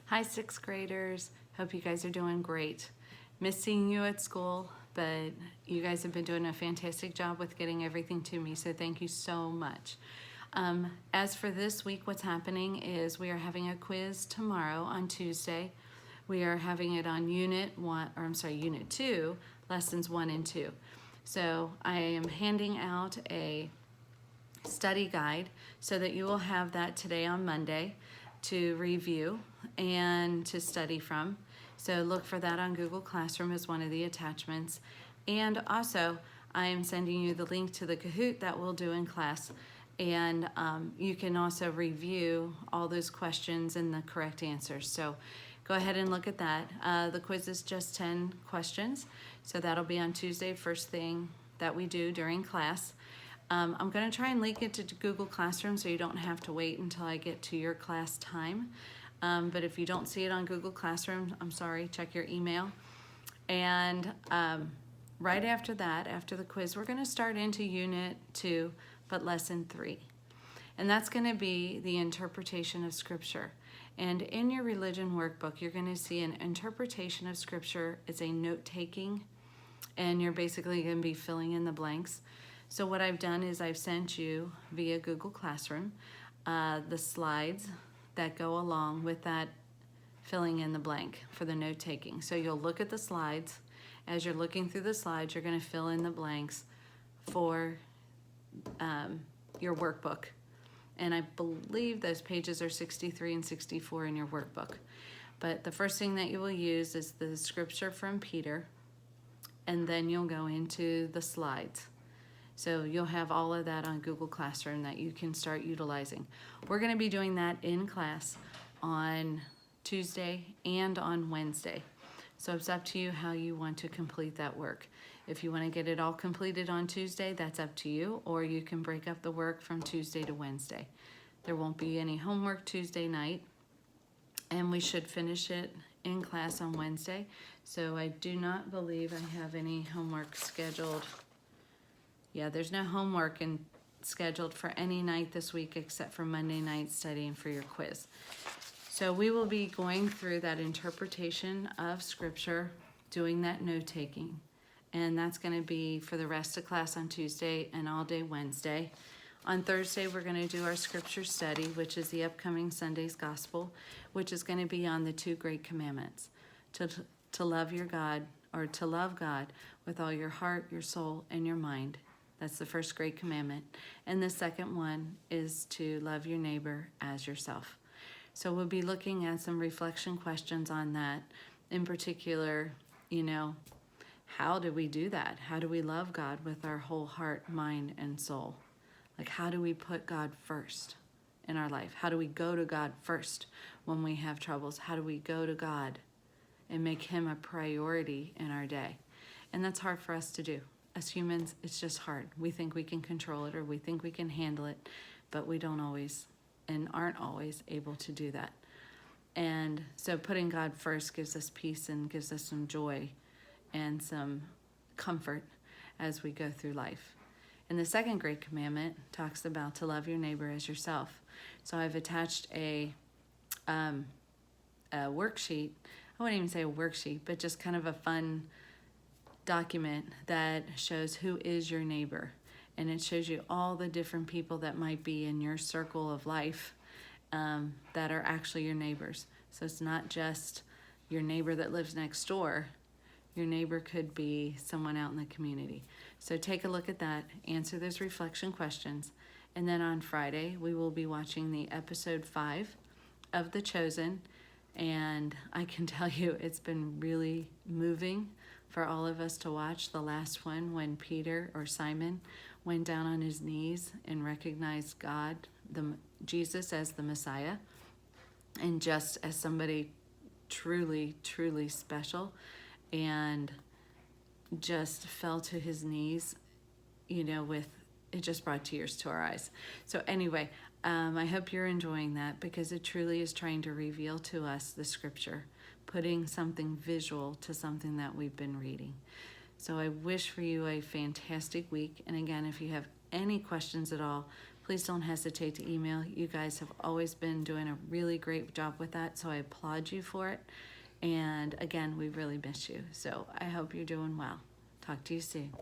Hi, sixth graders. Hope you guys are doing great. Miss seeing you at school, but you guys have been doing a fantastic job with getting everything to me, so thank you so much. As for this week, what's happening is we are having a quiz tomorrow on Tuesday. We are having it on Unit 2, Lessons 1 and 2. So I am handing out a study guide so that you will have that today on Monday to review and to study from. So look for that on Google Classroom as one of the attachments. And also, I am sending you the link to the Kahoot that we'll do in class. And you can also review all those questions and the correct answers. So go ahead and look at that. The quiz is just 10 questions. So that'll be on Tuesday, first thing that we do during class. I'm going to try and link it to Google Classroom so you don't have to wait until I get to your class time. But if you don't see it on Google Classroom, I'm sorry, check your email. And right after that, after the quiz, we're going to start into Unit 2, but Lesson 3. And that's going to be the interpretation of Scripture. And in your religion workbook, you're going to see an interpretation of Scripture. It's a note-taking, and you're basically going to be filling in the blanks. So what I've done is I've sent you via Google Classroom the slides that go along with that filling in the blank for the note-taking. So you'll look at the slides. As you're looking through the slides, you're going to fill in the blanks for your workbook. And I believe those pages are 63 and 64 in your workbook. But the first thing that you will use is the scripture from Peter, and then you'll go into the slides. So you'll have all of that on Google Classroom that you can start utilizing. We're going to be doing that in class on Tuesday and on Wednesday. So it's up to you how you want to complete that work. If you want to get it all completed on Tuesday, that's up to you, or you can break up the work from Tuesday to Wednesday. There won't be any homework Tuesday night, and we should finish it in class on Wednesday. So I do not believe I have any homework scheduled. Yeah, there's no homework scheduled for any night this week except for Monday night studying for your quiz. So we will be going through that interpretation of Scripture, doing that note-taking. And that's going to be for the rest of class on Tuesday and all day Wednesday. On Thursday, we're going to do our Scripture study, which is the upcoming Sunday's Gospel, which is going to be on the 2 great commandments. To love your God, or to love God with all your heart, your soul, and your mind. That's the first great commandment. And the second one is to love your neighbor as yourself. So we'll be looking at some reflection questions on that. In particular, how do we do that? How do we love God with our whole heart, mind, and soul? Like, how do we put God first in our life? How do we go to God first when we have troubles? How do we go to God and make Him a priority in our day? And that's hard for us to do. As humans, it's just hard. We think we can control it, or we think we can handle it, but we don't always and aren't always able to do that. And so putting God first gives us peace and gives us some joy and some comfort as we go through life. And the second great commandment talks about to love your neighbor as yourself. So I've attached a worksheet. I wouldn't even say a worksheet, but just kind of a fun document that shows who is your neighbor. And it shows you all the different people that might be in your circle of life that are actually your neighbors. So it's not just your neighbor that lives next door. Your neighbor could be someone out in the community. So take a look at that, answer those reflection questions, and then on Friday we will be watching the episode 5 of The Chosen. And I can tell you it's been really moving for all of us to watch the last one, when Peter or Simon went down on his knees and recognized God, Jesus, as the Messiah, and just as somebody truly, truly special, and just fell to his knees, with it just brought tears to our eyes. So anyway, I hope you're enjoying that, because it truly is trying to reveal to us the Scripture, putting something visual to something that we've been reading. So I wish for you a fantastic week. And again, if you have any questions at all, please don't hesitate to email. You guys have always been doing a really great job with that, so I applaud you for it. And again, we really miss you. So I hope you're doing well. Talk to you soon.